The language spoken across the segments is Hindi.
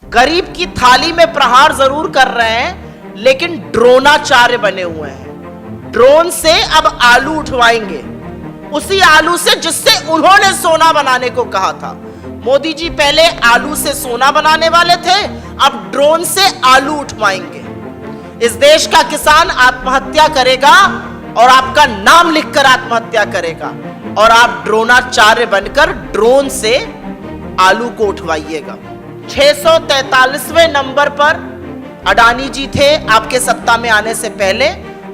गरीब की थाली में प्रहार जरूर कर रहे हैं, लेकिन ड्रोनाचार्य बने हुए हैं। ड्रोन से अब आलू उठवाएंगे, उसी आलू से जिससे उन्होंने सोना बनाने को कहा था। मोदी जी पहले आलू से सोना बनाने वाले थे, अब ड्रोन से आलू उठवाएंगे। इस देश का किसान आत्महत्या करेगा और आपका नाम लिखकर आत्महत्या करेगा, और आप ड्रोनाचार्य बनकर ड्रोन से आलू को उठवाइएगा। 643वें नंबर पर अडानी जी थे आपके सत्ता में आने से पहले।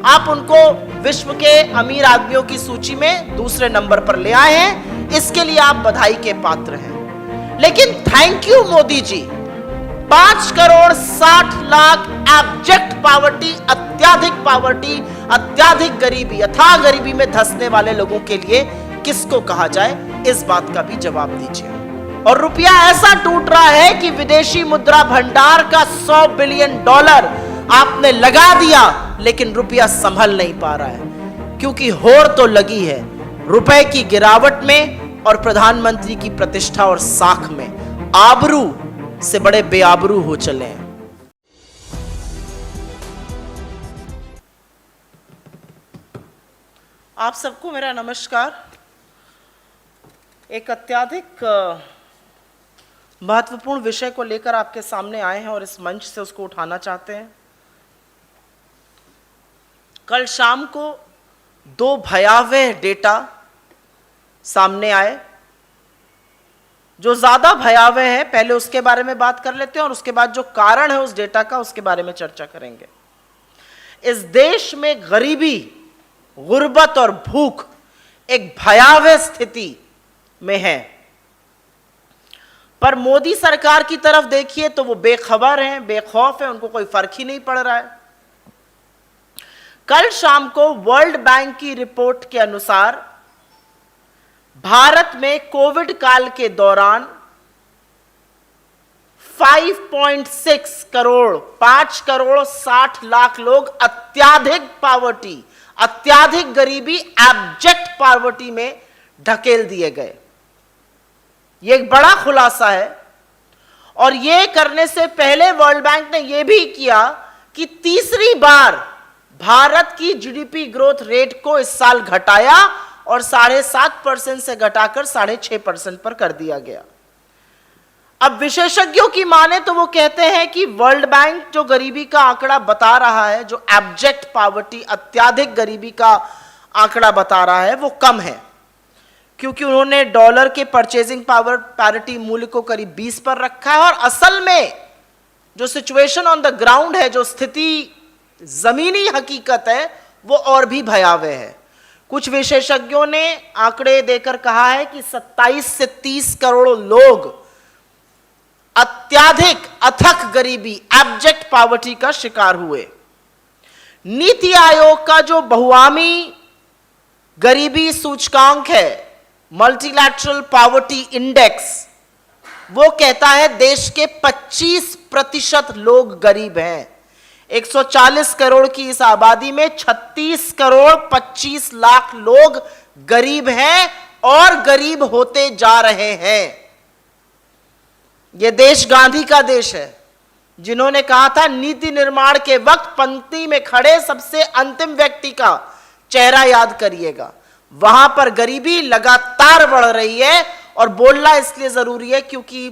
आप उनको विश्व के अमीर आदमियों की सूची में दूसरे नंबर पर ले आए हैं, इसके लिए आप बधाई के पात्र हैं। लेकिन thank you Modi ji, 5 crore 60 lakh abject poverty, अत्याधिक गरीबी, अथाह गरीबी में धंसने वाले लोगों के लिए किसको कहा जाए, इस बात का भी जवाब दीजिए। और रुपया ऐसा टूट रहा है कि विदेशी मुद्रा भंडार का $100 बिलियन आपने लगा दिया, लेकिन रुपया संभल नहीं पा रहा है, क्योंकि होड़ तो लगी है रुपए की गिरावट में और प्रधानमंत्री की प्रतिष्ठा और साख में। आबरू से बड़े बेआबरू हो चले हैं। आप सबको मेरा नमस्कार। एक अत्यधिक महत्वपूर्ण विषय को लेकर आपके सामने आए हैं और इस मंच से उसको उठाना चाहते हैं। कल शाम को 2 भयावह डेटा सामने आए, जो ज्यादा भयावह है, पहले उसके बारे में बात कर लेते हैं और उसके बाद जो कारण है उस डेटा का, उसके बारे में चर्चा करेंगे। इस देश में गरीबी, गुर्बत और भूख एक भयावह स्थिति में है, पर मोदी सरकार की तरफ देखिए तो वो बेखबर हैं, बेखौफ हैं, उनको कोई फर्क ही नहीं पड़ रहा है। कल शाम को वर्ल्ड बैंक की रिपोर्ट के अनुसार भारत में कोविड काल के दौरान 5.6 करोड़, 5 करोड़ 60 लाख लोग अत्याधिक गरीबी, एब्जेक्ट पॉवर्टी में ढकेल दिए गए। यह एक बड़ा खुलासा है। और यह करने से पहले वर्ल्ड बैंक ने यह भी किया कि तीसरी बार भारत की जीडीपी ग्रोथ रेट को इस साल घटाया और 7.5% से घटाकर 6.5% पर कर दिया गया। अब विशेषज्ञों की माने तो वो कहते हैं कि वर्ल्ड बैंक जो गरीबी का आंकड़ा बता रहा है, जो एब्जेक्ट पॉवर्टी, अत्याधिक गरीबी का आंकड़ा बता रहा है, वो कम है, क्योंकि उन्होंने डॉलर के परचेजिंग पावर पैरिटी मूल्य को करीब 20 पर रखा है। और असल में जो सिचुएशन ऑन द ग्राउंड है, जो स्थिति जमीनी हकीकत है, वो और भी भयावह है। कुछ विशेषज्ञों ने आंकड़े देकर कहा है कि 27 से 30 करोड़ लोग अथक गरीबी, एब्जेक्ट पॉवर्टी का शिकार हुए। नीति आयोग का जो बहुआमी गरीबी सूचकांक है, मल्टीलैटरल पॉवर्टी इंडेक्स, वो कहता है देश के 25% लोग गरीब हैं। 140 करोड़ की इस आबादी में 36 करोड़ 25 लाख लोग गरीब हैं और गरीब होते जा रहे हैं। यह देश गांधी का देश है, जिन्होंने कहा था नीति निर्माण के वक्त पंक्ति में खड़े सबसे अंतिम व्यक्ति का चेहरा याद करिएगा। वहां पर गरीबी लगातार बढ़ रही है, और बोलना इसलिए जरूरी है क्योंकि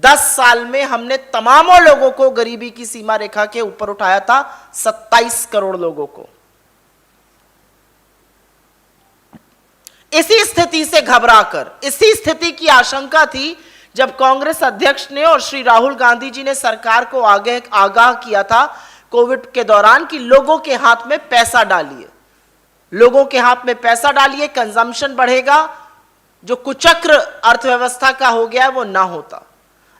10 साल में हमने तमामों लोगों को गरीबी की सीमा रेखा के ऊपर उठाया था, 27 करोड़ लोगों को। इसी स्थिति से घबराकर, इसी स्थिति की आशंका थी जब कांग्रेस अध्यक्ष ने और श्री राहुल गांधी जी ने सरकार को आगाह किया था कोविड के दौरान कि लोगों के हाथ में पैसा डालिए, लोगों के हाथ में पैसा डालिए, कंजम्पशन बढ़ेगा, जो कुचक्र अर्थव्यवस्था का हो गया वो ना होता।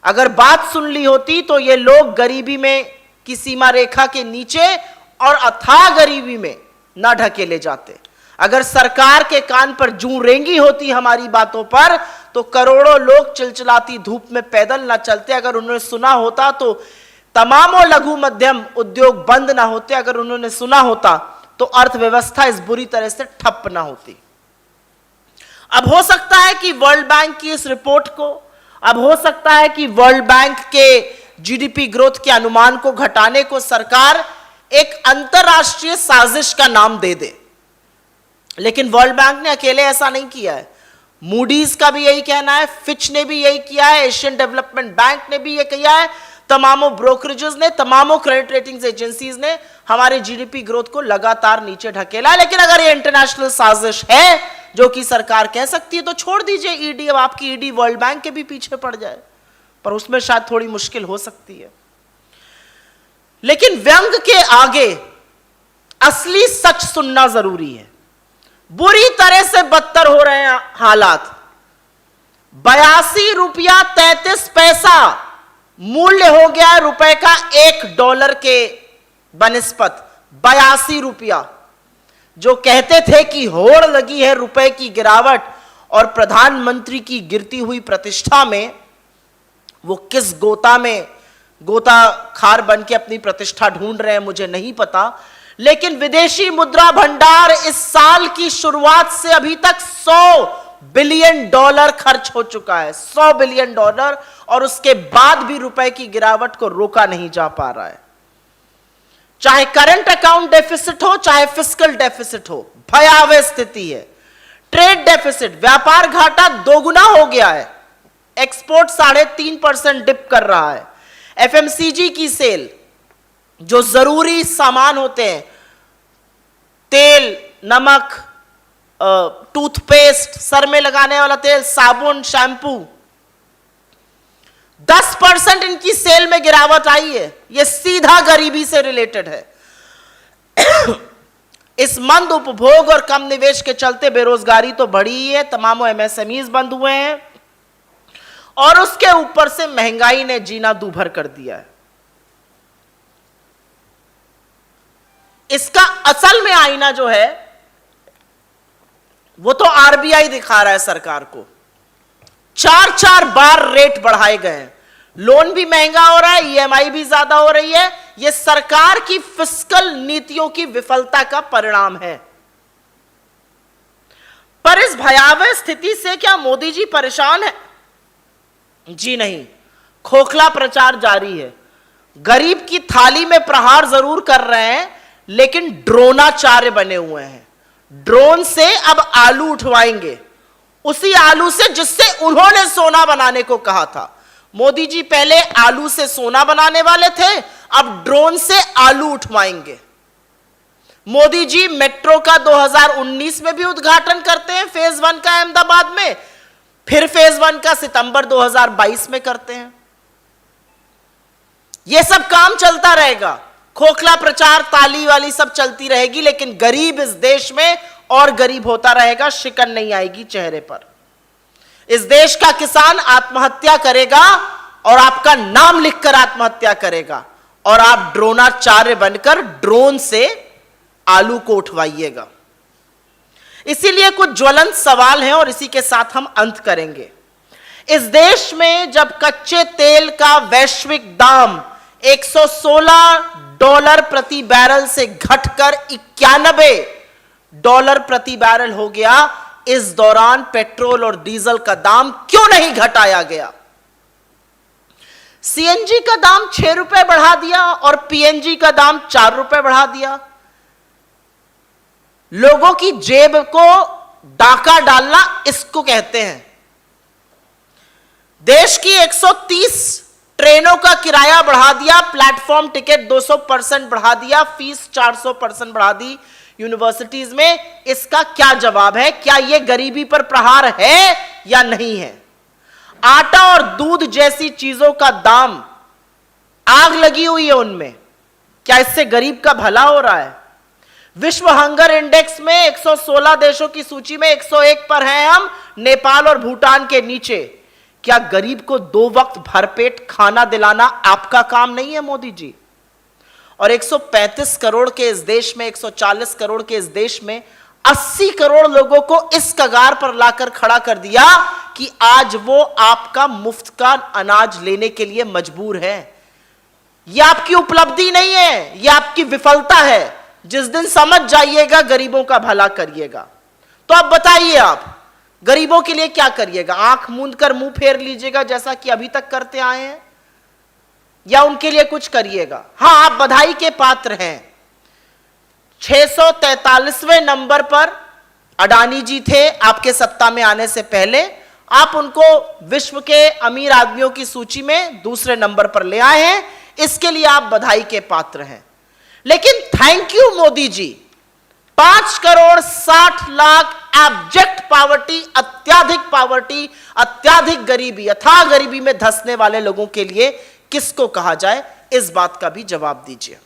अगर बात सुन ली होती तो ये लोग गरीबी में की सीमा रेखा के नीचे और अथाह गरीबी में ना ढकेले जाते। अगर सरकार के कान पर जूं रेंगी होती हमारी बातों पर, तो करोड़ों लोग चिलचिलाती धूप में पैदल ना चलते। अगर उन्होंने सुना होता तो तमामों लघु मध्यम उद्योग बंद ना होते। अगर उन्होंने सुना होता तो अर्थव्यवस्था इस बुरी तरह से ठप ना होती। अब हो सकता है कि वर्ल्ड बैंक की इस रिपोर्ट को, अब हो सकता है कि वर्ल्ड बैंक के जीडीपी ग्रोथ के अनुमान को घटाने को सरकार एक अंतरराष्ट्रीय साजिश का नाम दे दे। लेकिन वर्ल्ड बैंक ने अकेले ऐसा नहीं किया है, मूडीज का भी यही कहना है, फिच ने भी यही किया है, एशियन डेवलपमेंट बैंक ने भी ये किया है, तमामों ब्रोकरेजेस ने, तमामों क्रेडिट रेटिंग्स एजेंसीज ने हमारे जीडीपी ग्रोथ को लगातार नीचे ढकेला। लेकिन अगर ये इंटरनेशनल साजिश है जो कि सरकार कह सकती है तो छोड़ दीजिए ईडी। अब आपकी ईडी वर्ल्ड बैंक के भी पीछे पड़ जाए, पर उसमें शायद थोड़ी मुश्किल हो सकती है। लेकिन व्यंग के आगे असली सच सुनना जरूरी है। बुरी तरह से बदतर हो रहे हैं हालात। 82 रुपया 33 पैसा मूल्य हो गया है रुपए का $1 के बनिस्पत। 82 रुपया। जो कहते थे कि होड़ लगी है रुपए की गिरावट और प्रधानमंत्री की गिरती हुई प्रतिष्ठा में, वो किस गोता में गोता खार बन के अपनी प्रतिष्ठा ढूंढ रहे हैं मुझे नहीं पता। लेकिन विदेशी मुद्रा भंडार इस साल की शुरुआत से अभी तक $100 बिलियन खर्च हो चुका है। $100 बिलियन, और उसके बाद भी रुपए की गिरावट को रोका नहीं जा पा रहा है। चाहे करंट अकाउंट डेफिसिट हो, चाहे फिस्कल डेफिसिट हो, भयावह स्थिति है। ट्रेड डेफिसिट, व्यापार घाटा दोगुना हो गया है। एक्सपोर्ट 3.5% डिप कर रहा है। एफएमसीजी की सेल, जो जरूरी सामान होते हैं, तेल, नमक, टूथपेस्ट, सर में लगाने वाला तेल, साबुन, शैम्पू, 10% इनकी सेल में गिरावट आई है। यह सीधा गरीबी से रिलेटेड है। इस मंद उपभोग और कम निवेश के चलते बेरोजगारी तो बढ़ी ही है, तमाम एमएसएमईज बंद हुए हैं, और उसके ऊपर से महंगाई ने जीना दूभर कर दिया है। इसका असल में आईना जो है वो तो आरबीआई दिखा रहा है सरकार को। 4 बार रेट बढ़ाए गए हैं, लोन भी महंगा हो रहा है, ईएमआई भी ज्यादा हो रही है। यह सरकार की फिस्कल नीतियों की विफलता का परिणाम है। पर इस भयावह स्थिति से क्या मोदी जी परेशान है? जी नहीं, खोखला प्रचार जारी है। गरीब की थाली में प्रहार जरूर कर रहे हैं, लेकिन ड्रोनाचार्य बने हुए हैं। ड्रोन से अब आलू उठवाएंगे, उसी आलू से जिससे उन्होंने सोना बनाने को कहा था। मोदी जी पहले आलू से सोना बनाने वाले थे, अब ड्रोन से आलू उठवाएंगे। मोदी जी मेट्रो का 2019 में भी उद्घाटन करते हैं, फेज 1 का अहमदाबाद में, फिर फेज 1 का सितंबर 2022 में करते हैं। यह सब काम चलता रहेगा, खोखला प्रचार, ताली वाली सब चलती रहेगी, लेकिन गरीब इस देश में और गरीब होता रहेगा, शिकन नहीं आएगी चेहरे पर। इस देश का किसान आत्महत्या करेगा और आपका नाम लिखकर आत्महत्या करेगा, और आप ड्रोनाचार्य बनकर ड्रोन से आलू को उठवाइएगा। इसीलिए कुछ ज्वलंत सवाल हैं और इसी के साथ हम अंत करेंगे। इस देश में जब कच्चे तेल का वैश्विक दाम $116 प्रति बैरल से घटकर $91 प्रति बैरल हो गया, इस दौरान पेट्रोल और डीजल का दाम क्यों नहीं घटाया गया? सीएनजी का दाम ₹6 बढ़ा दिया और पीएनजी का दाम ₹4 बढ़ा दिया। लोगों की जेब को डाका डालना इसको कहते हैं। देश की 130 ट्रेनों का किराया बढ़ा दिया, प्लेटफॉर्म टिकट 200% बढ़ा दिया, फीस 400% बढ़ा दी यूनिवर्सिटीज में। इसका क्या जवाब है? क्या यह गरीबी पर प्रहार है या नहीं है? आटा और दूध जैसी चीजों का दाम आग लगी हुई है उनमें, क्या इससे गरीब का भला हो रहा है? विश्व हंगर इंडेक्स में 116 देशों की सूची में 101 पर हैं हम, नेपाल और भूटान के नीचे। क्या गरीब को 2 वक्त भरपेट खाना दिलाना आपका काम नहीं है मोदी जी? और 135 करोड़ के इस देश में, 140 करोड़ के इस देश में 80 करोड़ लोगों को इस कगार पर लाकर खड़ा कर दिया कि आज वो आपका मुफ्त का अनाज लेने के लिए मजबूर है। यह आपकी उपलब्धि नहीं है, यह आपकी विफलता है। जिस दिन समझ जाइएगा, गरीबों का भला करिएगा। तो अब बताइए, आप गरीबों के लिए क्या करिएगा? आंख मूंद कर मुंह फेर लीजिएगा जैसा कि अभी तक करते आए हैं, या उनके लिए कुछ करिएगा। हां, आप बधाई के पात्र हैं। 643वें नंबर पर अडानी जी थे आपके सत्ता में आने से पहले। आप उनको विश्व के अमीर आदमियों की सूची में दूसरे नंबर पर ले आए हैं, इसके लिए आप बधाई के पात्र हैं। लेकिन thank you Modi ji, 5,60,00,000 abject poverty, अत्याधिक गरीबी, अथाह गरीबी में धंसने वाले लोगों के लिए किसको कहा जाए, इस बात का भी जवाब दीजिए।